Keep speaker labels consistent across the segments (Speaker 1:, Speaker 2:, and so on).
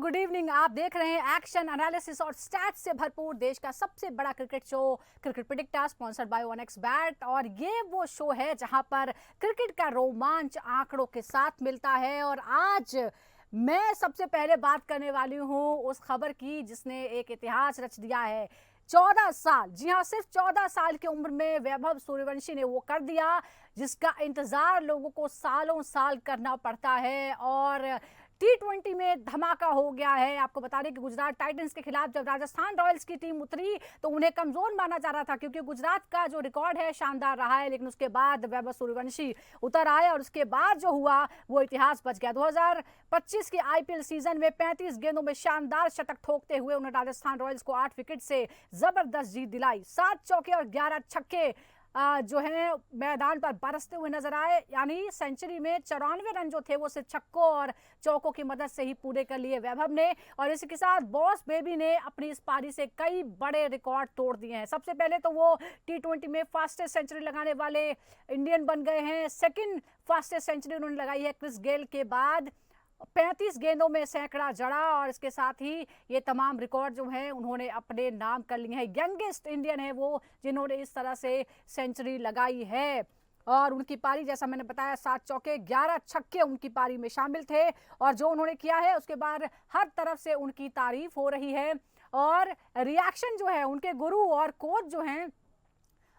Speaker 1: Good evening. आप देख रहे हैं एक्शन एनालिसिस और स्टैट्स से भरपूर देश का सबसे बड़ा cricket show cricket predictor, sponsored by 1xBet। और ये वो शो है जहां पर क्रिकेट का रोमांच आंकड़ों के साथ मिलता है। और आज मैं सबसे पहले बात करने वाली हूं उस खबर की जिसने एक इतिहास रच दिया है। 14 साल, जी हाँ, सिर्फ 14 साल की उम्र में वैभव सूर्यवंशी ने वो कर दिया जिसका इंतजार लोगों को सालों साल करना पड़ता है। और T20 में धमाका हो गया है। आपको बता दें कि गुजरात टाइटंस के खिलाफ जब राजस्थान रॉयल्स की टीम उतरी तो उन्हें कमजोर माना जा रहा था, क्योंकि गुजरात का जो रिकॉर्ड है शानदार रहा है। लेकिन उसके बाद वैभव सूर्यवंशी उतर आए और उसके बाद जो हुआ वो इतिहास बच गया। 2025 के IPL सीजन में 35 गेंदों में शानदार शतक ठोकते हुए उन्होंने राजस्थान रॉयल्स को 8 विकेट से जबरदस्त जीत दिलाई। 7 चौके और 11 छक्के जो है मैदान पर बरसते हुए नजर आए। यानी सेंचुरी में 94 रन जो थे वो सिर्फ छक्कों और चौकों की मदद से ही पूरे कर लिए वैभव ने। और इसके साथ बॉस बेबी ने अपनी इस पारी से कई बड़े रिकॉर्ड तोड़ दिए हैं। सबसे पहले तो वो T20 में फास्टेस्ट सेंचुरी लगाने वाले इंडियन बन गए हैं। सेकंड फास्टेस्ट सेंचुरी उन्होंने लगाई है क्रिस गेल के बाद। 35 गेंदों में सैकड़ा जड़ा और इसके साथ ही ये तमाम रिकॉर्ड जो हैं उन्होंने अपने नाम कर लिए हैं। यंगेस्ट इंडियन है वो जिन्होंने इस तरह से सेंचुरी लगाई है। और उनकी पारी, जैसा मैंने बताया, 7 चौके 11 छक्के उनकी पारी में शामिल थे। और जो उन्होंने किया है उसके बाद हर तरफ से उनकी तारीफ हो रही है। और रिएक्शन जो है उनके गुरु और कोच जो हैं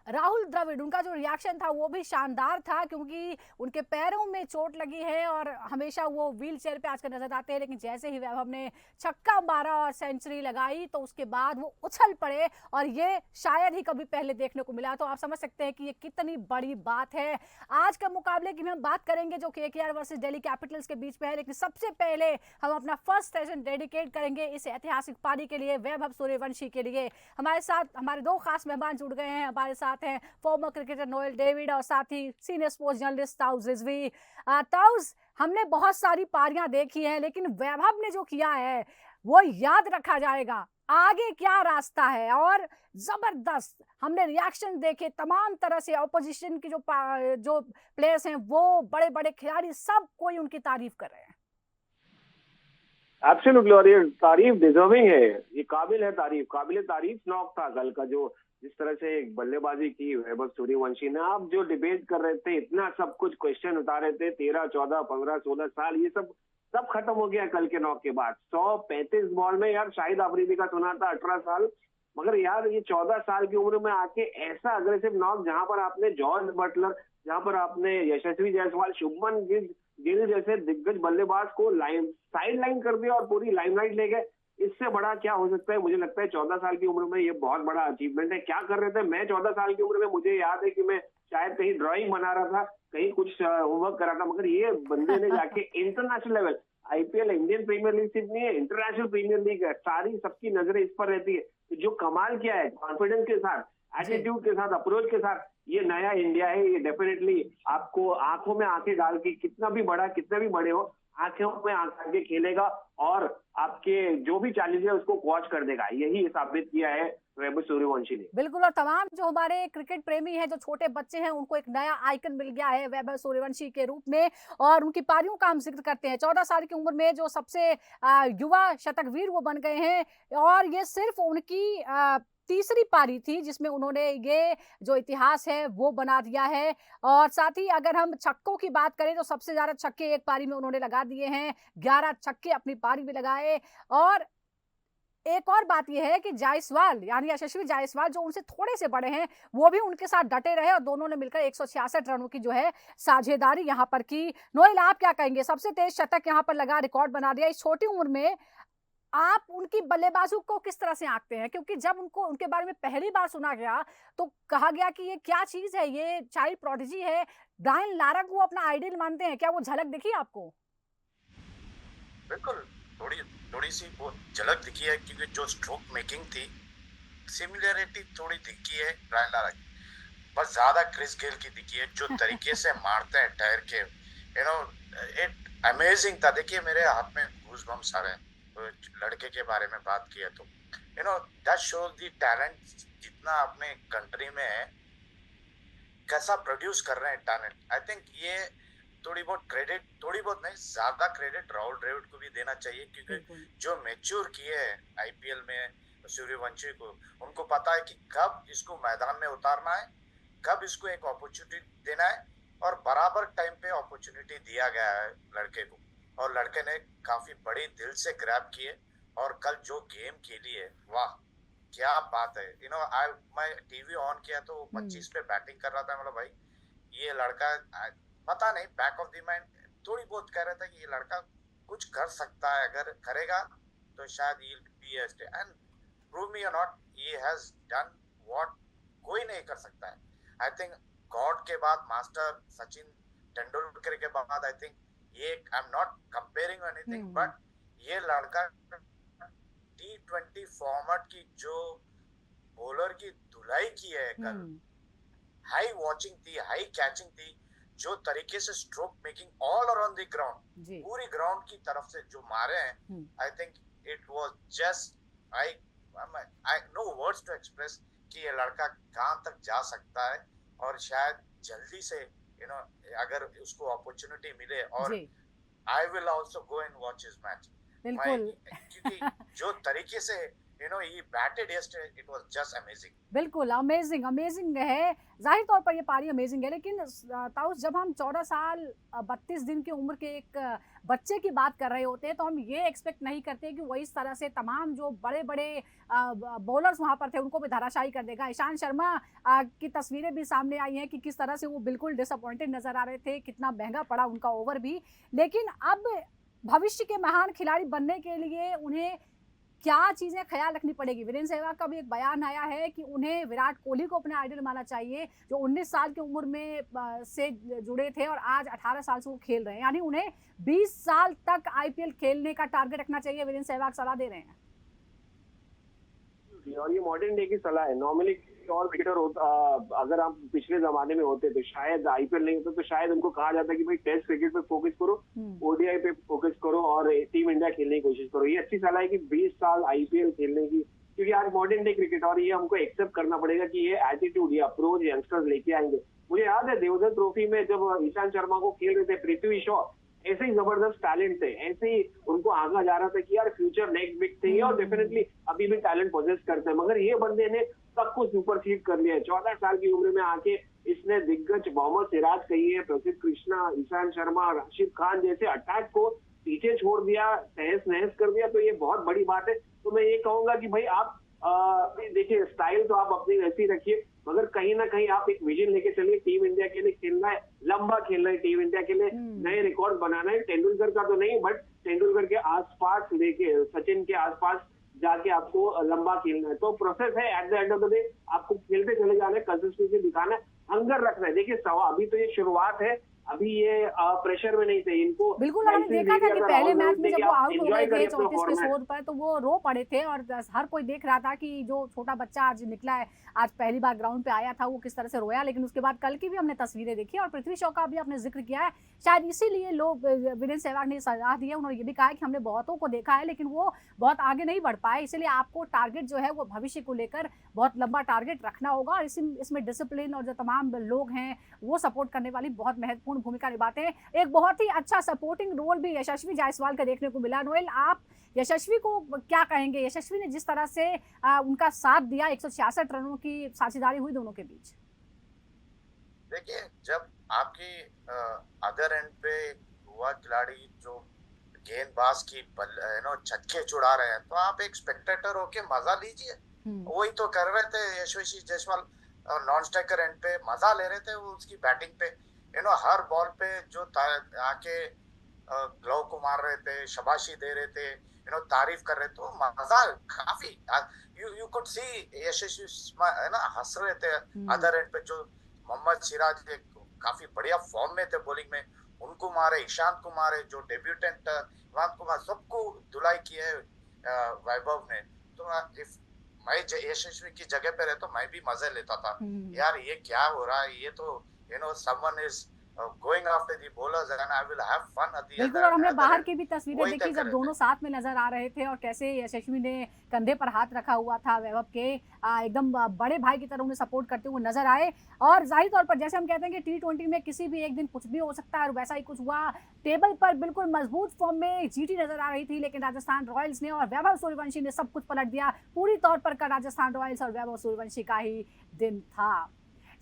Speaker 1: राहुल द्रविड़, उनका जो रिएक्शन था वो भी शानदार था, क्योंकि उनके पैरों में चोट लगी है और हमेशा वो व्हील चेयर पे आजकल नजर आते हैं। लेकिन जैसे ही वैभव ने छक्का मारा और सेंचुरी लगाई तो उसके बाद वो उछल पड़े और ये शायद ही कभी पहले देखने को मिला। तो आप समझ सकते हैं कि ये कितनी बड़ी बात है। आज का मुकाबले की हम बात करेंगे जो KKR वर्सेस दिल्ली कैपिटल्स के बीच में है। लेकिन सबसे पहले हम अपना फर्स्ट सेशन डेडिकेट करेंगे इस ऐतिहासिक पारी के लिए, वैभव सूर्यवंशी के लिए। हमारे साथ हमारे 2 खास मेहमान जुड़ गए हैं। हमारे साथ हैं फॉर्मर क्रिकेटर नोएल डेविड और साथ ही सीनियर स्पोर्ट्स जर्नलिस्ट ताउज रिजवी। ताउज, हमने बहुत सारी पारियां देखी हैं लेकिन वैभव ने जो किया है वो याद रखा जाएगा। आगे क्या रास्ता है? और जबरदस्त हमने रिएक्शन देखे तमाम तरह से। ऑपोजिशन की जो प्लेयर्स हैं, वो बड़े बड़े खिलाड़ी, सब कोई उनकी तारीफ कर रहे हैं।
Speaker 2: एब्सोल्युटली, और ये तारीफ डिजर्विंग है, ये काबिल है तारीफ, काबिल तारीफ नॉक था कल का। जो जिस तरह से बल्लेबाजी की वैभव सूर्यवंशी ने, आप जो डिबेट कर रहे थे, इतना सब कुछ क्वेश्चन उठा रहे थे, 13, 14, 15, 16 साल, ये सब खत्म हो गया कल के नॉक के बाद। 135 बॉल में, यार शाहिद अफरीदी का सुना था 18 साल, मगर यार ये 14 साल की उम्र में आके ऐसा अग्रेसिव नॉक, जहां पर आपने जॉर्ज बटलर, जहां पर आपने यशस्वी जायसवाल, शुभमन गिल जैसे दिग्गज बल्लेबाज को साइड लाइन कर दिया और पूरी लाइमलाइट ले गए। इससे बड़ा क्या हो सकता है? मुझे लगता है 14 साल की उम्र में ये बहुत बड़ा अचीवमेंट है। क्या कर रहे थे? मैं 14 साल की उम्र में, मुझे याद है कि मैं शायद कहीं ड्राइंग बना रहा था, कहीं कुछ होमवर्क कर रहा था, मगर ये बंदे ने जाके international level, IPL Indian Premier League सिर्फ नहीं है, इंटरनेशनल प्रीमियर लीग है, सारी सबकी नजरें इस पर रहती है। तो जो कमाल किया है, कॉन्फिडेंस के साथ, एटीट्यूड के साथ, अप्रोच के साथ, ये नया इंडिया है। ये डेफिनेटली आपको आंखों में आंखें डाल के, कितना भी बड़ा, कितने भी बड़े हो, आंखों में आंखें के खेलेगा और आपके जो भी चैलेंज है उसको क्वॉच कर देगा। यही साबित किया है वैभव सूर्यवंशी ने।
Speaker 1: बिल्कुल। और तमाम जो हमारे क्रिकेट प्रेमी हैं, जो छोटे बच्चे हैं, उनको एक नया आइकन मिल गया है वैभव सूर्यवंशी के रूप में। और उनकी पारियों का हम जिक्र करते हैं। 14 साल की उम्र में जो सबसे युवा शतकवीर वो बन गए हैं। और ये सिर्फ उनकी तीसरी पारी थी जिसमें उन्होंने ये जो इतिहास है वो बना दिया है। और साथ ही अगर हम छक्कों की बात करें तो सबसे ज्यादा छक्के एक पारी में उन्होंने लगा दिए हैं, 11 छक्के अपनी पारी में लगाए। और एक और बात यह है कि जायसवाल, यानी यशस्वी जायसवाल, जो उनसे थोड़े से बड़े हैं, वो भी उनके साथ डटे रहे और दोनों ने मिलकर 166 रनों की जो है साझेदारी यहां पर की। नोएल, आप क्या कहेंगे? सबसे तेज शतक यहां पर लगा, रिकॉर्ड बना दिया इस छोटी उम्र में। आप उनकी बल्लेबाजों को किस तरह से आंकते हैं? क्योंकि जब उनके बारे में पहली बार सुना गया तो कहा गया कि ये क्या चीज है, ये चाइल्ड प्रोडिजी है। ब्रायन लारा को अपना आइडियल मानते हैं, क्या वो झलक दिखी आपको?
Speaker 3: बिल्कुल, थोड़ी थोड़ी सी वो झलक दिखी है, क्योंकि जो स्ट्रोक मेकिंग थी, सिमिलरिटी थोड़ी दिखी है ब्रायन लारा की, बस ज्यादा क्रिस गेल की दिखी है। जो तरीके से मारते हैं ठहर के, इट अमेजिंग था। देखिए, मेरे हाथ में गूज बम्स आ रहे हैं लड़के के बारे में बात किया तो। दैट शोज द टैलेंट जितना अपने कंट्री में है, कैसा प्रोड्यूस कर रहे हैं टैलेंट। आई थिंक ये थोड़ी बहुत क्रेडिट, थोड़ी बहुत नहीं, ज्यादा क्रेडिट राहुल द्रविड़ को भी देना चाहिए, क्योंकि
Speaker 1: बिल्कुल।
Speaker 3: जो मेच्योर किए हैं आईपीएल में सूर्यवंशी को, उनको पता है कि कब इसको मैदान में उतारना है, कब इसको एक अपॉर्चुनिटी देना है, और बराबर टाइम पे अपॉर्चुनिटी दिया गया है लड़के को, और लड़के ने काफी बड़ी दिल से ग्रैब किए, और कल जो गेम खेली है, वाह क्या बात है। आई मैं टीवी ऑन किया तो
Speaker 1: हम्म।
Speaker 3: 25 पे बैटिंग कर रहा था, मतलब भाई ये लड़का पता नहीं, बैक ऑफ द माइंड थोड़ी बहुत कह रहा था कि ये लड़का कुछ कर सकता है, अगर करेगा तो शायद ही बी एस्ट, एंड प्रूव मी और not, he has done what कोई नहीं कर सकता है। आई थिंक गॉड के बाद, मास्टर सचिन तेंदुलकर के बाद, आई थिंक ये, I am not comparing anything, but ये लड़का T20 फॉर्मेट की जो बॉलर की धुलाई की है कल, हाई वॉचिंग थी, हाई कैचिंग थी, जो तरीके से stroke making all around the ground, पूरी ग्राउंड की तरफ से जो मारे हैं, I think it was just, I no words to express कि ये लड़का कहां तक जा सकता है, और शायद जल्दी से अगर उसको अपॉर्चुनिटी मिले, और I will also go and watch his match,
Speaker 1: बिल्कुल।
Speaker 3: क्योंकि जो तरीके से he batted yesterday, it was just amazing.
Speaker 1: बिल्कुल अमेजिंग अमेजिंग है, जाहिर तौर पर ये पारी अमेजिंग है, लेकिन ताउस जब हम 14 साल 32 दिन की उम्र के एक बच्चे की बात कर रहे होते हैं, तो हम ये एक्सपेक्ट नहीं करते कि वो इस तरह से तमाम जो बड़े बड़े बॉलर्स वहाँ पर थे उनको भी धराशायी कर देगा। ईशांत शर्मा की तस्वीरें भी सामने आई हैं कि किस तरह से वो बिल्कुल डिसअपॉइंटेड नजर आ रहे थे, कितना महंगा पड़ा उनका ओवर भी। लेकिन अब भविष्य के महान खिलाड़ी बनने के लिए उन्हें क्या चीजें ख्याल रखनी पड़ेगी? वीरेंद्र सहवाग का भी एक बयान आया है कि उन्हें विराट कोहली को अपने आइडल मानना चाहिए, जो 19 साल की उम्र में से जुड़े थे और आज 18 साल से वो खेल रहे हैं, यानी उन्हें 20 साल तक आईपीएल खेलने का टारगेट रखना चाहिए। वीरेंद्र सहवाग सलाह दे रहे हैं,
Speaker 2: और ये मॉडर्न डे की सलाह है। नॉर्मली और क्रिकेटर अगर आप पिछले जमाने में होते तो शायद आईपीएल नहीं होता, तो शायद उनको कहा जाता कि भाई टेस्ट क्रिकेट पे फोकस करो, ओडीआई पे फोकस करो, और टीम इंडिया खेलने की कोशिश करो। ये अच्छी सलाह है कि 20 साल आईपीएल खेलने की, क्योंकि आज मॉडर्न डे क्रिकेट, और ये हमको एक्सेप्ट करना पड़ेगा कि ये एटीट्यूड, ये अप्रोच यंगस्टर्स लेके आएंगे। मुझे याद है देवधर ट्रॉफी में जब ईशांत शर्मा को खेल रहे थे पृथ्वी शॉ, ऐसे ही जबरदस्त टैलेंट थे, ऐसे ही उनको आगा जा रहा था कि यार फ्यूचर नेक्स्ट बिग थिंग है, और डेफिनेटली अभी भी टैलेंट पोजेस करते हैं, मगर ये बंदे ने सबको सुपरसीड कर लिया है। 14 साल की उम्र में आके इसने दिग्गज मोहम्मद सिराज कही है, प्रसिद्ध कृष्णा, ईशांत शर्मा, राशिद खान जैसे अटैक को पीछे छोड़ दिया, तहस नहस कर दिया, तो ये बहुत बड़ी बात है। तो मैं ये कहूंगा कि भाई आप देखिए, स्टाइल तो आप अपनी वैसी रखिए, मगर कहीं ना कहीं आप एक विजन लेके चलिए। टीम इंडिया के लिए खेलना है, लंबा खेलना है, टीम इंडिया के लिए नए रिकॉर्ड बनाना है। तेंदुलकर का तो नहीं, बट तेंदुलकर के आसपास लेके, सचिन के आसपास जाके आपको लंबा खेलना है। तो प्रोसेस है, at the end of the day आपको खेलते चले जाना है, कंसिस्टेंसी दिखाना है, हंगर रखना है। देखिए अभी तो ये शुरुआत है, अभी ये प्रेशर में नहीं थे इनको।
Speaker 1: बिल्कुल हमने देखा था कि पहले मैच में जब वो आउट हो गए थे 34 के स्कोर पर, तो वो रो पड़े थे, और हर कोई देख रहा था कि जो छोटा बच्चा आज निकला है, आज पहली बार ग्राउंड पे आया था, वो किस तरह से रोया। लेकिन उसके बाद कल की भी हमने तस्वीरें देखी, और पृथ्वी शॉ का भी आपने जिक्र किया है, शायद इसीलिए लोग, वीरेंद्र सहवाग ने सलाह दी है, उन्होंने ये भी कहा है कि हमने बहुतों को देखा है लेकिन वो बहुत आगे नहीं बढ़ पाए, इसलिए आपको टारगेट जो है वो भविष्य को लेकर बहुत लंबा टारगेट रखना होगा, और इसमें डिसिप्लिन और जो तमाम लोग हैं वो सपोर्ट करने वाली बहुत महत्वपूर्ण भूमिका निभाते हैं। एक बहुत ही अच्छा सपोर्टिंग रोल भी यशस्वी जायसवाल का देखने को मिला। नोएल, आप यशस्वी को क्या कहेंगे? यशस्वी ने जिस तरह से उनका साथ दिया, 166 रनों की साझेदारी हुई दोनों के बीच।
Speaker 3: देखिए, जब आपकी अदर एंड पे युवा खिलाड़ी जो गेंदबाज की छक्के छुड़ा रहे हैं, तो आप एक स्पेक्टेटर होके मजा लीजिए। वही तो कर रहे थे यशस्वी जायसवाल, नॉन स्ट्राइकर एंड पे मजा ले रहे थे वो उसकी बैटिंग पे। हर बॉल पे जो आके ग्लव को मार रहे थे, शाबाशी दे रहे थे, तारीफ कर रहे थे, तो मजा काफी, यू कुड सी यशस्वी हंस रहे थे अदर एंड पे। जो मोहम्मद सिराज काफी बढ़िया फॉर्म में थे बॉलिंग में, उनको मारे, ईशांत को मारे, जो डेब्यूटेंट इमाम को मारे, सबको धुलाई की है वैभव ने। तो इफ मैं यशस्वी की जगह पे रहता, मैं भी मजे लेता था, यार ये क्या हो रहा है, ये तो someone is going after the bowlers and I will have fun at the
Speaker 1: बिल्कुल, और हमने
Speaker 3: other
Speaker 1: बाहर
Speaker 3: end.
Speaker 1: की भी तस्वीरें
Speaker 3: वही
Speaker 1: देखी
Speaker 3: तय कर
Speaker 1: जब
Speaker 3: रहे थे.
Speaker 1: दोनों साथ में नजर आ रहे थे और कैसे यशस्वी ने कंधे पर हाथ रखा हुआ था वैभव के, एकदम बड़े भाई की तरह उन्हें सपोर्ट करते हुए नजर आए। और जाहिर तौर पर जैसे हम कहते हैं कि टी20 में किसी भी एक दिन कुछ भी हो सकता है और वैसा ही कुछ हुआ। टेबल पर बिल्कुल मजबूत फॉर्म में जीटी नजर आ रही थी, लेकिन राजस्थान रॉयल्स ने और वैभव सूर्यवंशी ने सब कुछ पलट दिया। पूरी तौर पर का राजस्थान रॉयल्स और वैभव सूर्यवंशी का ही दिन था।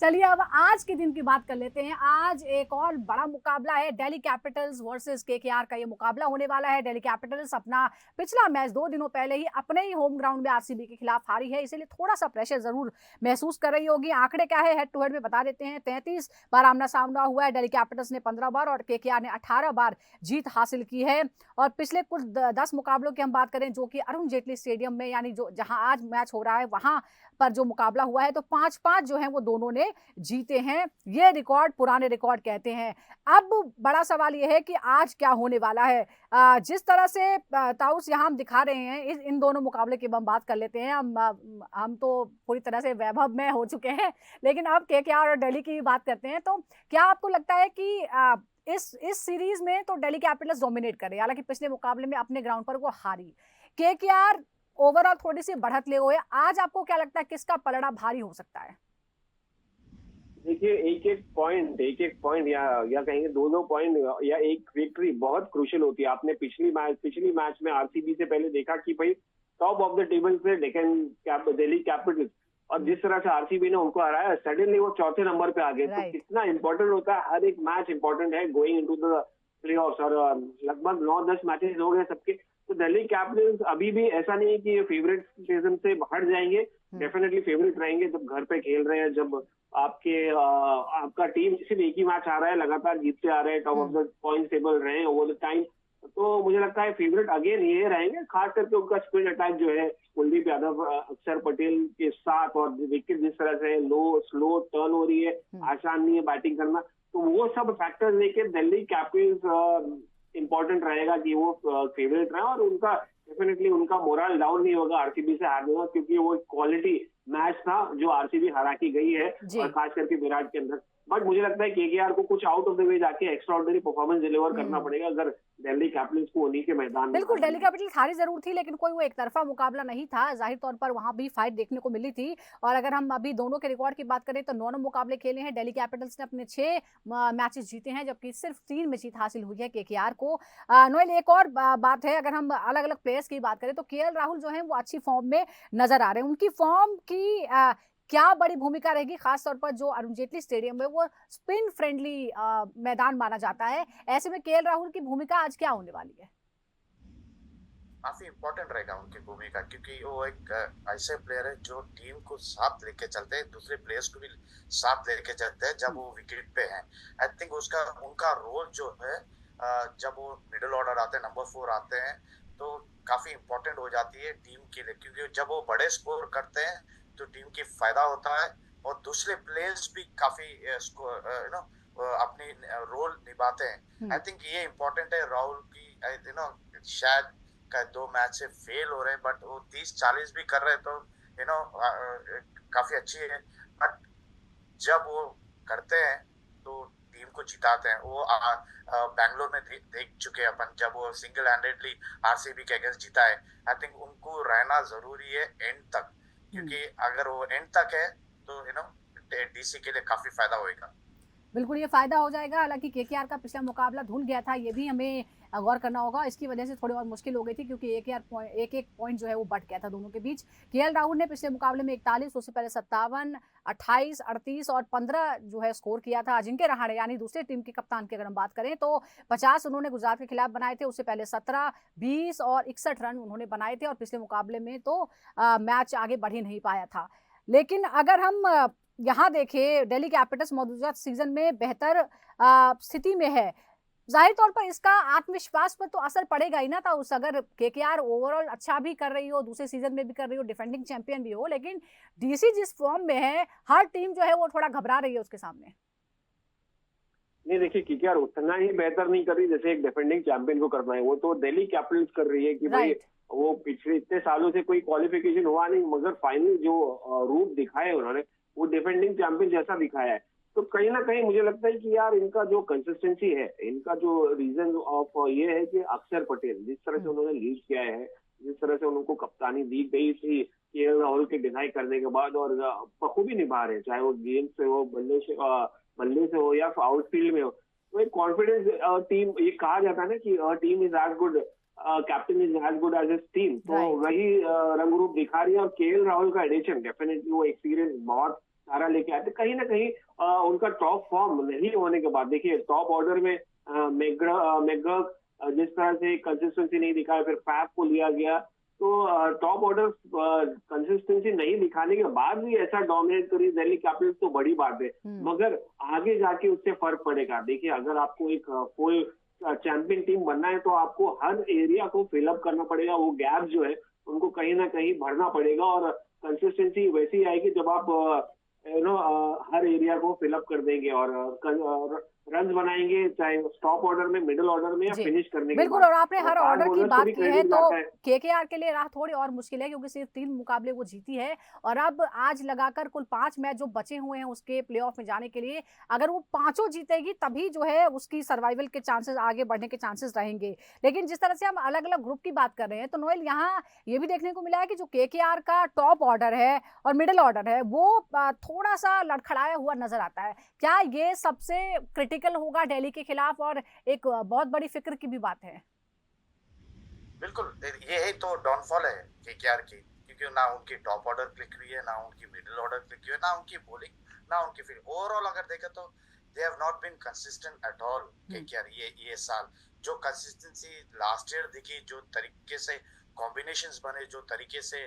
Speaker 1: चलिए अब आज के दिन की बात कर लेते हैं। आज एक और बड़ा मुकाबला है, दिल्ली कैपिटल्स वर्सेस केकेआर का ये मुकाबला होने वाला है। दिल्ली कैपिटल्स अपना पिछला मैच 2 दिनों पहले ही अपने ही होम ग्राउंड में आरसीबी के खिलाफ हारी है, इसीलिए थोड़ा सा प्रेशर जरूर महसूस कर रही होगी। आंकड़े क्या है हेड टू हेड में बता देते हैं। 33 बार आमना सामना हुआ है, दिल्ली कैपिटल्स ने 15 बार और केकेआर ने 18 बार जीत हासिल की है। और पिछले कुछ 10 मुकाबलों की हम बात करें जो कि अरुण जेटली स्टेडियम में यानी जो जहां आज मैच हो रहा है वहां पर जो मुकाबला हुआ है, तो 5-5 जो है वो दोनों ने जीते हैं। ये रिकॉर्ड पुराने रिकॉर्ड कहते हैं। अब बड़ा सवाल ये है कि आज क्या होने वाला है। जिस तरह से ताउस यहाँ हम दिखा रहे हैं, इन दोनों मुकाबले की हम बात कर लेते हैं। हम तो पूरी तरह से वैभव में हो चुके हैं, लेकिन अब केकेआर और दिल्ली की बात करते हैं। तो क्या आपको लगता है कि इस सीरीज में तो दिल्ली कैपिटल्स डोमिनेट करे, हालांकि पिछले मुकाबले में अपने ग्राउंड पर वो हारी। केकेआर ओवरऑल थोड़ी सी बढ़त ले हुए। आज आपको क्या लगता है किसका पलड़ा भारी हो सकता है?
Speaker 2: देखिए, एक एक पॉइंट या कहेंगे दो पॉइंट या एक विक्ट्री बहुत क्रूशियल होती है। आपने पिछली मैच में आरसीबी से पहले देखा कि भाई टॉप ऑफ द टेबल से दिल्ली कैपिटल्स, और जिस तरह से आरसीबी ने उनको हराया, सडनली वो चौथे नंबर पे आ गए। तो कितना इंपॉर्टेंट होता है, हर एक मैच इंपॉर्टेंट है गोइंग इनटू द प्लेऑफ्स। और लगभग 9-10 मैचेस हो गए सबके। तो दिल्ली कैपिटल्स अभी भी ऐसा नहीं है कि ये फेवरेट सीजन से हट जाएंगे, डेफिनेटली फेवरेट रहेंगे। जब घर पे खेल रहे हैं, जब आपका टीम सिर्फ एक ही मैच आ रहा है, लगातार जीतते आ रहे हैं, top of the point table रहे हैं ओवर द टाइम, तो मुझे लगता है फेवरेट अगेन ये रहेंगे। खास करके उनका स्पिन अटैक जो है कुलदीप यादव, अक्षर पटेल के साथ, और विकेट जिस तरह से स्लो टर्न हो रही है, आसान नहीं है बैटिंग करना, तो वो सब फैक्टर लेके दिल्ली कैपिटल्स इंपॉर्टेंट रहेगा कि वो फेवरेट रहे। और उनका डेफिनेटली उनका मोरल डाउन नहीं होगा आरसीबी से हारने का, क्योंकि वो क्वालिटी मैच था जो आरसीबी हरा की गई है, और खास करके विराट के अंदर। बट मुझे लगता है केकेआर को कुछ आउट ऑफ द वे जाके एक्स्ट्राऑर्डिनरी परफॉर्मेंस डिलीवर करना पड़ेगा अगर दिल्ली कैपिटल्स को उन्हीं के मैदान में।
Speaker 1: बिल्कुल, दिल्ली कैपिटल्स हारी जरूर थी, लेकिन कोई वो एक तरफा मुकाबला नहीं था। जाहिर तौर पर वहां भी फाइट देखने को मिली थी। और अगर हम अभी दोनों के रिकॉर्ड की बात करें तो 9 मुकाबले खेले हैं दिल्ली कैपिटल्स ने, अपने 6 मैचेस जीते हैं, जबकि सिर्फ 3 में जीत हासिल हुई है केकेआर को। नोएल, एक और बात है, अगर हम अलग अलग प्लेयर्स की बात करें तो केएल राहुल जो है वो अच्छी फॉर्म में नजर आ रहे हैं। उनकी फॉर्म की क्या बड़ी भूमिका रहेगी, खासतौर पर जो अरुण जेटली स्टेडियम है वो स्पिन फ्रेंडली मैदान माना जाता है। ऐसे में केएल राहुल की भूमिका आज क्या होने वाली है?
Speaker 3: काफी इंपॉर्टेंट रहेगा उनकी भूमिका, क्योंकि वो एक ऐसे प्लेयर है जो टीम को साथ लेके चलते हैं, दूसरे प्लेयर्स को भी साथ लेके चलते हैं जब वो विकेट पे हैं। आई थिंक उनका रोल जो है, जब वो मिडिल ऑर्डर आते हैं, नंबर 4 आते हैं, तो काफी इंपॉर्टेंट हो जाती है टीम के लिए, क्योंकि जब वो बड़े स्कोर करते हैं तो टीम की फायदा होता है, और दूसरे प्लेयर्स भी काफी अपनी रोल निभाते हैं। आई थिंक ये इम्पोर्टेंट है राहुल की। शायद 2 मैच से फेल हो रहे हैं, बट वो 30-40 भी कर रहे हैं, तो काफी अच्छी है। बट जब वो करते हैं तो टीम को जिताते हैं। वो बैंगलोर में देख चुके हैं अपन, जब वो सिंगल हैंडेडली आरसीबी के अगेंस्ट जीता है। आई थिंक उनको रहना जरूरी है एंड तक, क्योंकि अगर वो एंड तक है तो डीसी के लिए काफी फायदा होगा।
Speaker 1: बिल्कुल ये फायदा हो जाएगा। हालांकि केकेआर का पिछला मुकाबला धुल गया था, ये भी हमें गौर करना होगा। इसकी वजह से थोड़ी और मुश्किल हो गई थी, क्योंकि एक पॉइंट जो है वो बढ़ गया था दोनों के बीच। केएल राहुल ने पिछले मुकाबले में 41, उससे पहले 57, 28, 38 और 15 जो है स्कोर किया था। अजिंक्य रहाणे यानी दूसरे टीम के कप्तान की अगर हम बात करें तो 50 उन्होंने गुजरात के खिलाफ बनाए थे, उससे पहले 17, 20 और 61 रन उन्होंने बनाए थे। और पिछले मुकाबले में तो मैच आगे बढ़ ही नहीं पाया था। लेकिन अगर हम यहाँ देखें, दिल्ली कैपिटल्स मौजूदा सीजन में बेहतर स्थिति में है। जाहिर तौर पर इसका आत्मविश्वास पर तो असर पड़ेगा ही ना। था उस अगर केकेआर ओवरऑल अच्छा भी कर रही हो, दूसरे सीजन में भी कर रही हो, डिफेंडिंग चैंपियन भी हो, लेकिन डीसी जिस फॉर्म में है, हर टीम जो है वो थोड़ा घबरा रही है उसके सामने।
Speaker 2: नहीं, देखिए केकेआर उतना ही बेहतर नहीं कर रही जैसे एक डिफेंडिंग चैंपियन को करना है। वो तो दिल्ली कैपिटल्स कर रही है कि भाई वो पिछले इतने सालों से कोई क्वालिफिकेशन हुआ नहीं, मगर फाइनल जो रूप दिखाया है उन्होंने, वो डिफेंडिंग चैंपियन जैसा दिखाया है। तो कहीं ना कहीं मुझे लगता है कि यार इनका जो कंसिस्टेंसी है, इनका जो रीजन ऑफ ये है कि अक्षर पटेल जिस तरह से उन्होंने लीड किया है, जिस तरह से उनको कप्तानी दी गई थी केएल राहुल के डिनाई करने के बाद, और बखूबी निभा रहे हैं, चाहे वो गेंद से हो, बल्ले से हो या आउटफील्ड में हो। तो एक कॉन्फिडेंस टीम, ये कहा जाता है ना कि team is as good, captain is as good as is team, तो
Speaker 1: Right.
Speaker 2: वही रंग रूप दिखा रही है। और केएल राहुल का एडिशन डेफिनेटली वो एक्सपीरियंस बहुत सारा लेके आते। कहीं ना कहीं उनका टॉप फॉर्म नहीं होने के बाद देखिए टॉप ऑर्डर में मैकग्रा जिस तरह से कंसिस्टेंसी नहीं दिखाया, फिर फैफ को लिया गया, तो टॉप ऑर्डर कंसिस्टेंसी नहीं दिखाने के बाद भी ऐसा डोमिनेट करी दिल्ली कैपिटल्स तो बड़ी बात है, मगर आगे जाके उससे फर्क पड़ेगा। देखिए अगर आपको एक फुल चैंपियन टीम बनना है तो आपको हर एरिया को फिलअप करना पड़ेगा, वो गैप जो है उनको कहीं ना कहीं भरना पड़ेगा, और कंसिस्टेंसी वैसी आएगी जब आप हर एरिया को फिलअप कर देंगे और रन बनाएंगे, चाहे टॉप ऑर्डर में, मिडिल ऑर्डर में या
Speaker 1: जी,
Speaker 2: फिनिश करने के
Speaker 1: बिल्कुल।
Speaker 2: बाद।
Speaker 1: और आपने हर
Speaker 2: फास्ट
Speaker 1: ऑर्डर की
Speaker 2: बॉलर्स को
Speaker 1: बात
Speaker 2: भी
Speaker 1: की है
Speaker 2: क्रेडिट
Speaker 1: तो
Speaker 2: जाता है।
Speaker 1: केकेआर के लिए राह थोड़ी और मुश्किल है, क्योंकि सिर्फ 3 मुकाबले वो जीती है और अब आज लगाकर कुल 5 मैच जो बचे हुए हैं उसके प्लेऑफ में जाने के लिए, अगर वो पांचों जीतेगी तभी जो है उसकी सर्वाइवल के चांसेस, आगे बढ़ने के चांसेस रहेंगे। लेकिन जिस तरह से हम अलग अलग ग्रुप की बात कर रहे हैं, तो नोएल यहाँ ये भी देखने को मिला है कि जो केकेआर का टॉप ऑर्डर है और मिडिल ऑर्डर है वो थोड़ा सा लड़खड़ाया हुआ नजर आता है। क्या ये सबसे क्रिटिकल होगा दिल्ली के खिलाफ, और एक बहुत बड़ी फिक्र की भी बात है?
Speaker 3: बिल्कुल, ये है तो डाउनफॉल है केकेआर की, क्योंकि ना उनकी टॉप ऑर्डर क्लिक हुई है, ना उनकी मिडिल ऑर्डर क्लिक हुई है, ना उनकी बॉलिंग, ना उनकी फील्डिंग। ओवरऑल अगर देखें तो they have not been consistent at all KKR ये साल। जो कंसिस्टेंसी लास्ट ईयर दिखी, जो तरीके से कॉम्बिनेशंस बने, जो तरीके से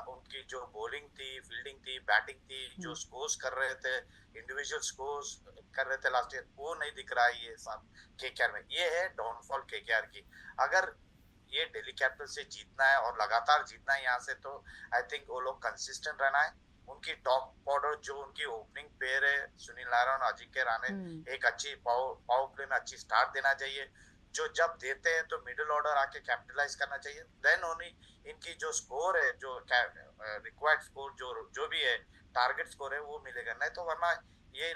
Speaker 3: उनकी जो बॉलिंग थी, फील्डिंग थी, बैटिंग थी, जो स्कोर्स कर रहे थे, इंडिविजुअल स्कोर्स कर रहे थे लास्ट ईयर, वो नहीं दिख रहा है ये साल केकेआर में। ये है डाउनफॉल केकेआर की। अगर ये दिल्ली कैपिटल से जीतना है और लगातार जीतना है यहाँ से, तो आई थिंक वो लोग कंसिस्टेंट रहना है। उनकी टॉप ऑर्डर जो उनकी ओपनिंग पेयर है, सुनील नारायण और अजिंक्य रहाणे, एक अच्छी पावर प्ले में अच्छी स्टार्ट देना चाहिए। जो जब देते हैं तो मिडिल ऑर्डर आके कैपिटलाइज करना चाहिए, देन ओनली इनकी जो स्कोर है, जो रिक्वायर्ड स्कोर, जो भी है टारगेट स्कोर है, वो मिलेगा। नहीं तो वरना ये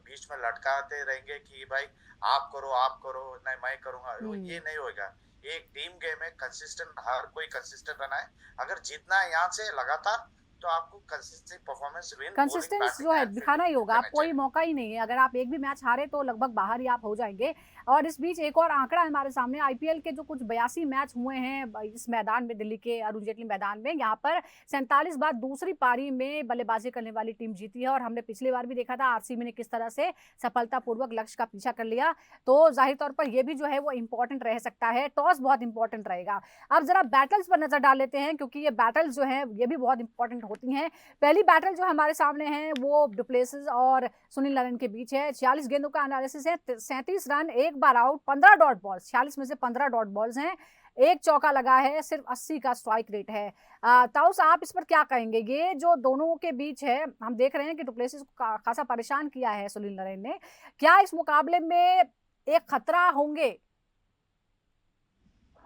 Speaker 3: बीच में लटकाते रहेंगे कि भाई आप करो, नहीं मैं करूंगा, ये नहीं होगा। एक टीम गेम है, कंसिस्टेंट, हर कोई कंसिस्टेंट रहना है। अगर जीतना है यहाँ से लगातार, तो आपको कंसिस्टेंट परफॉर्मेंस,
Speaker 1: कंसिस्टेंस जो है दिखाना ही होगा, आप कोई मौका ही नहीं है। अगर आप एक भी मैच हारे तो लगभग बाहर ही आप हो जाएंगे। और इस बीच एक और आंकड़ा हमारे सामने, आईपीएल के जो कुछ 82 मैच हुए हैं इस मैदान में, दिल्ली के अरुण जेटली मैदान में, यहाँ पर 47 बार दूसरी पारी में बल्लेबाजी करने वाली टीम जीती है। और हमने पिछली बार भी देखा था आरसीबी ने किस तरह से सफलतापूर्वक लक्ष्य का पीछा कर लिया। तो जाहिर तौर पर यह भी जो है वो इंपॉर्टेंट रह सकता है, टॉस बहुत इंपॉर्टेंट रहेगा। अब जरा बैटल्स पर नजर डाल लेते हैं, क्योंकि ये बैटल्स जो है ये भी बहुत इंपॉर्टेंट होती हैं। पहली बैटल जो हमारे सामने है वो डुप्लेसिस और सुनील नारायण के बीच है। 46 गेंदों का एनालिसिस है, 37 रन, एक बार आउट, 15 डॉट बॉल्स, 46 में से 15 डॉट बॉल्स हैं, एक चौका लगा है, सिर्फ 80 का स्ट्राइक रेट है। ताउस, आप इस पर क्या कहेंगे? ये जो दोनों के बीच है, हम देख रहे हैं कि डुप्लेसिस को खासा परेशान किया है सुनील नारायण ने। क्या इस मुकाबले में एक खतरा होंगे?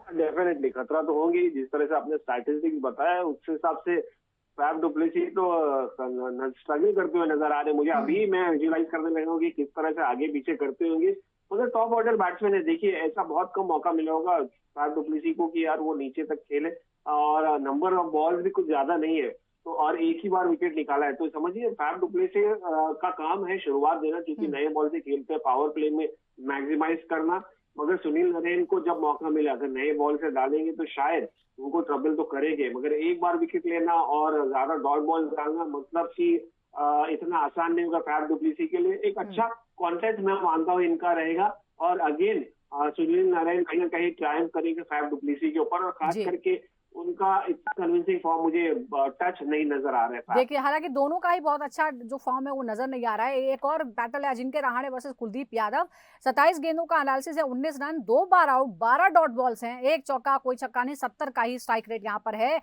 Speaker 2: डेफिनेटली खतरा तो होंगे। जिस तरह से आपने स्टैटिस्टिक्स बताया उस हिसाब से फैफ डुप्लेसी तो स्ट्रगल करते हुए नजर आ रहे। मुझे अभी मैं विजुअलाइज करने लगा कि किस तरह से आगे पीछे करते होंगे, मगर टॉप ऑर्डर बैट्समैन है, देखिए ऐसा बहुत कम मौका मिला होगा फैफ डुप्लेसी को कि यार वो नीचे तक खेले, और नंबर ऑफ बॉल्स भी कुछ ज्यादा नहीं है, तो और एक ही बार विकेट निकाला है। तो समझिए फैफ डुप्लेसी का काम है शुरुआत देना, क्योंकि नए बॉल से खेलते हैं, पावर प्ले में मैक्सिमाइज करना। मगर सुनील नारायण को जब मौका मिला, अगर नए बॉल से डालेंगे तो शायद उनको ट्रबल तो करेंगे, मगर एक बार विकेट लेना और ज्यादा डॉट बॉल डालना मतलब कि इतना आसान नहीं होगा फैफ डुप्लेसी के लिए। एक अच्छा कॉन्टेस्ट मैं मानता हूँ इनका रहेगा, और अगेन सुनील नारायण कहीं ना कहीं ट्रायम्फ करेंगे फैफ डुप्लेसी के ऊपर, और खास करके उनका इतना कन्विंसिंग फॉर्म मुझे टच नहीं नजर आ रहा है।
Speaker 1: देखिए हालांकि दोनों का ही बहुत अच्छा जो फॉर्म है वो नजर नहीं आ रहा है। एक और बैटल है अजिंक्य रहाणे वर्सेस कुलदीप यादव। 27 गेंदों का एनालिसिस है, 19 रन, 2 बार आउट, 12 डॉट बॉल्स हैं, एक चौका, कोई छक्का नहीं, 70 का ही स्ट्राइक रेट यहाँ पर है।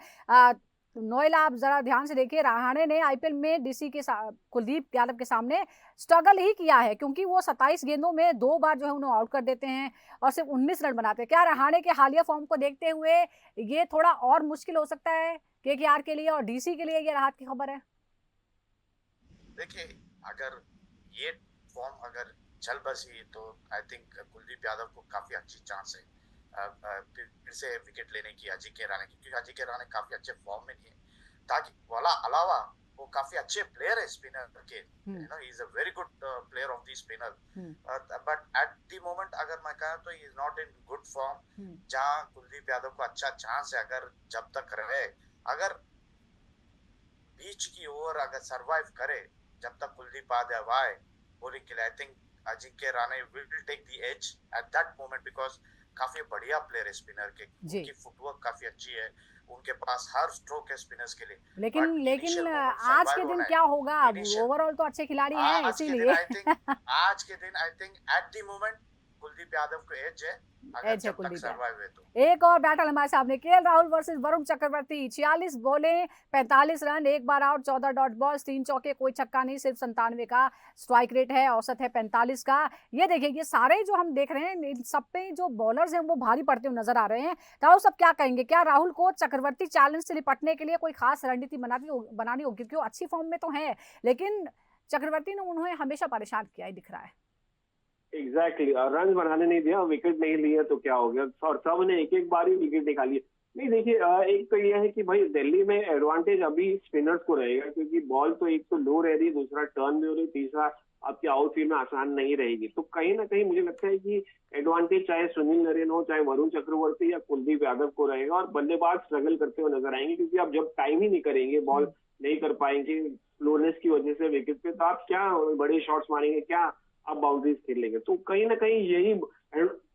Speaker 1: नोएल, आप जरा ध्यान से देखिए, रहाणे ने आईपीएल में डीसी के कुलदीप यादव के सामने स्ट्रगल ही किया है, क्योंकि वो 27 गेंदों में 2 बार जो है उन्हें आउट कर देते हैं और सिर्फ 19 रन बनाते हैं। क्या रहाणे के हालिया फॉर्म को देखते हुए ये थोड़ा और मुश्किल हो सकता है केकेआर के लिए, और डीसी के लिए ये राहत की खबर है?
Speaker 3: देखिए, अगर ये फॉर्म अगर चल बसी तो आई थिंक कुलदीप यादव को काफी अच्छी चांस है फिर से विकेट लेने की अजिंक्य रहाणे की, क्योंकि अजिंक्य रहाणे काफी अच्छे फॉर्म में नहीं है। ताकि वाला अलावा वो काफी अच्छे प्लेयर है स्पिनर के, you know he is a very good player of the spinner, but at the moment अगर मैं कहूं तो he is not in good form, जहां कुलदीप यादव को अच्छा चांस है अगर जब तक रहे, अगर बीच की ओवर अगर सरवाइव करे जब तक कुलदीप यादव आए बॉलिंग के लिए, I think Ajinkya Rahane will take the edge at that moment, because काफी बढ़िया प्लेयर है स्पिनर के, उनकी फुटवर्क काफी अच्छी है, उनके पास हर स्ट्रोक है स्पिनर्स के लिए।
Speaker 1: लेकिन आज के दिन क्या होगा, ओवरऑल तो अच्छे खिलाड़ी हैं इसीलिए
Speaker 3: आज के दिन I think at the moment Kuldeep Yadav को एज है, अगर जब तक सरवाइव है तो।
Speaker 1: एक और बैटल हमारे सामने, केएल राहुल वर्सेस वरुण चक्रवर्ती, 46 बोले 45 रन, एक बार आउट, 14 डॉट बॉल्स, 3 चौके, कोई छक्का नहीं, सिर्फ 97 का स्ट्राइक रेट है, औसत है 45 का। ये देखिए ये सारे जो हम देख रहे हैं इन सब पे जो बॉलर्स हैं वो भारी पड़ते हुए नजर आ रहे हैं। राहुल सब क्या कहेंगे, क्या राहुल को चक्रवर्ती चैलेंज से निपटने के लिए कोई खास रणनीति बनानी होगी, क्योंकि वो अच्छी फॉर्म में तो है लेकिन चक्रवर्ती ने उन्हें हमेशा परेशान किया ही दिख रहा है।
Speaker 2: एग्जैक्टली रन बनाने नहीं दिया, विकेट नहीं लिया तो क्या हो गया, और सब ने एक एक बार ही विकेट निकाली। नहीं देखिए एक तो ये है कि भाई दिल्ली में एडवांटेज अभी स्पिनर्स को रहेगा, क्योंकि बॉल तो एक तो लो रह रही, दूसरा टर्न में हो रही, तीसरा आपकी आउटफील्ड में आसान नहीं रहेगी, तो कहीं ना कहीं मुझे लगता है कि एडवांटेज चाहे सुनील नरेन हो, चाहे वरुण चक्रवर्ती या कुलदीप यादव को रहेगा, और बल्लेबाज स्ट्रगल करते हुए नजर आएंगे, क्योंकि आप जब टाइम ही नहीं करेंगे, बॉल नहीं कर पाएंगे स्लोनेस की वजह से विकेट पे, तो आप क्या बड़े शॉट्स मारेंगे, क्या आप बाउंड्रीज खेल लेंगे। तो कहीं ना कहीं यही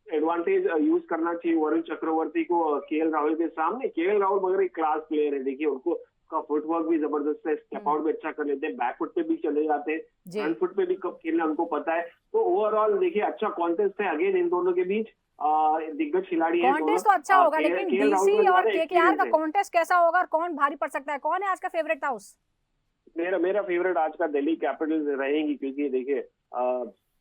Speaker 2: एडवांटेज यूज करना चाहिए वरुण चक्रवर्ती को केएल राहुल के सामने। केएल राहुल मगर एक क्लास प्लेयर है, देखिए उनको का फुटवर्क भी जबरदस्त है, स्टेप आउट भी अच्छा कर लेते हैं, बैकफुट पे भी चले जाते हैं, फ्रंट फुट पे भी कब खेलना उनको पता है। तो ओवरऑल देखिए अच्छा कॉन्टेस्ट है अगेन इन दोनों के बीच, दिग्गज खिलाड़ी है।
Speaker 1: कॉन्टेस्ट तो अच्छा होगा, लेकिन डीसी और केकेआर का कॉन्टेस्ट कैसा होगा और कौन भारी पड़ सकता है, कौन है आज का फेवरेट हाउस?
Speaker 2: मेरा फेवरेट आज का दिल्ली कैपिटल्स रहेंगी, क्योंकि देखिए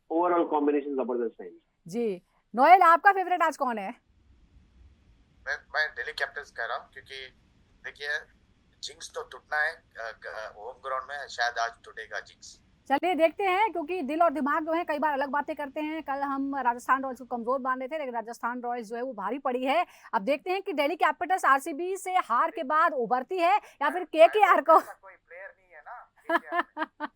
Speaker 2: ओवरऑल कॉम्बिनेशन जबरदस्त है
Speaker 1: जी। नोएल आपका फेवरेट आज कौन है?
Speaker 3: मैं दिल्ली कैपिटल्स कह रहा हूँ, क्योंकि देखिए जिंक्स तो टूटना है होम ग्राउंड में, शायद आज टूटेगा जिंक्स।
Speaker 1: चलिए देखते हैं, क्योंकि दिल और दिमाग जो है कई बार अलग बातें करते हैं। कल हम राजस्थान रॉयल्स को कमजोर मान रहे थे, लेकिन राजस्थान रॉयल्स जो है वो भारी पड़ी है। अब देखते हैं कि दिल्ली कैपिटल्स आरसीबी से हार के बाद उभरती है या फिर केकेआर को
Speaker 3: कोई प्लेयर नहीं है ना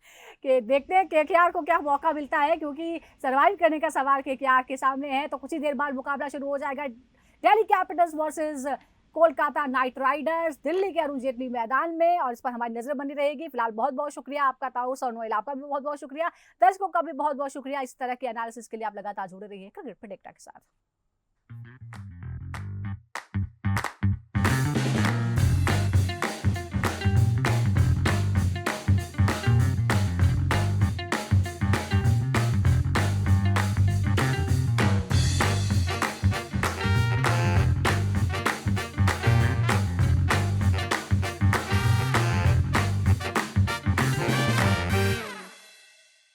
Speaker 1: कि देखते हैं केकेआर को क्या मौका मिलता है, क्योंकि सरवाइव करने का सवाल केकेआर के सामने है। तो कुछ ही देर बाद मुकाबला शुरू हो जाएगा, Delhi Capitals versus Kolkata night Riders, Delhi के अरुण जेटली मैदान में, और इस पर हमारी नजर बनी रहेगी। फिलहाल बहुत बहुत शुक्रिया आपका ताउस और नोएल, आपका भी बहुत बहुत शुक्रिया, दर्शकों का भी बहुत बहुत शुक्रिया। इस तरह के एनालिसिस के लिए आप लगातार जुड़े रहिए क्रिकेट प्रेडिक्टर के साथ।